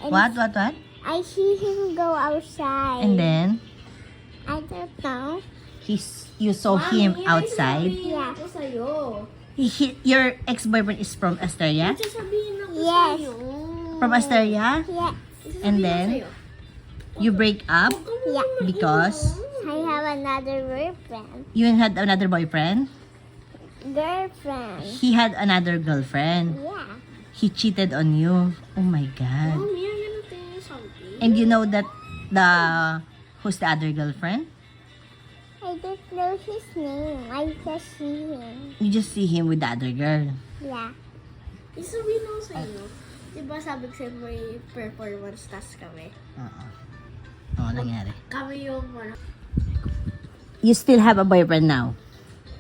And What? I see him go outside. And then, I don't know. you saw him outside? Yeah. Ako sa'yo. Your ex-boyfriend is from Asteria? Sasabihin ako Yes. sa'yo. From Asteria? Yeah. And then, you break up Yeah. because I have another boyfriend. you had another boyfriend? Girlfriend. He had another girlfriend. Yeah. He cheated on you. Oh my God. Mami, I'm gonna tell you something. And you know that who's the other girlfriend? I don't know his name. I just see him. You just see him with the other girl. Yeah. Isabihin ako sa'yo. Diba sabi ko sa'yo may performance task kami? Oo. Oo, nangyari. Kami yung ano. You still have a boyfriend now?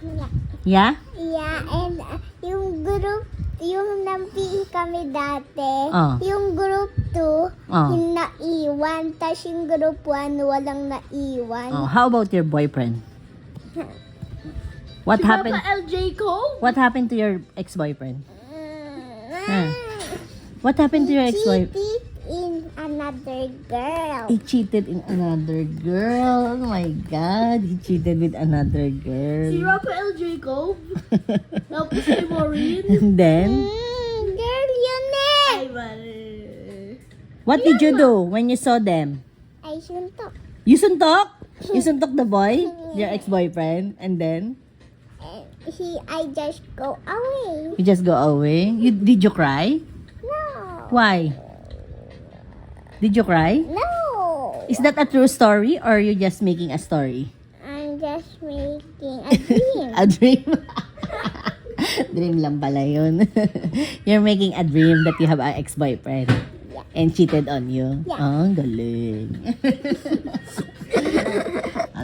Yeah. Yeah? Yeah, and yung group, yung nampi kami dati, Oh. yung group 2, Oh. yung naiwan, tas yung group 1, walang naiwan. Oh, how about your boyfriend? What Si happened? Papa LJ ko? What happened to your ex-boyfriend? Mm. What happened to your ex-boyfriend? Cheated in another girl. He cheated in another girl. Oh my God, he cheated with another Si girl. Papa LJ ko? Tapos si Maureen? And then, Girl, yun eh! Ay, mali. what did you do when you saw them? Ay, suntok. You suntok? You suntok the boy, your ex-boyfriend, and then I just go away. you just go away. Did you cry? No. Why? Did you cry? No. Is that a true story or you just making a story? I'm just making a dream. A dream? Dream lang pala yun. You're making a dream that you have an ex-boyfriend Yeah. and cheated on you. Yeah. Oh, galing.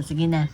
Sige na.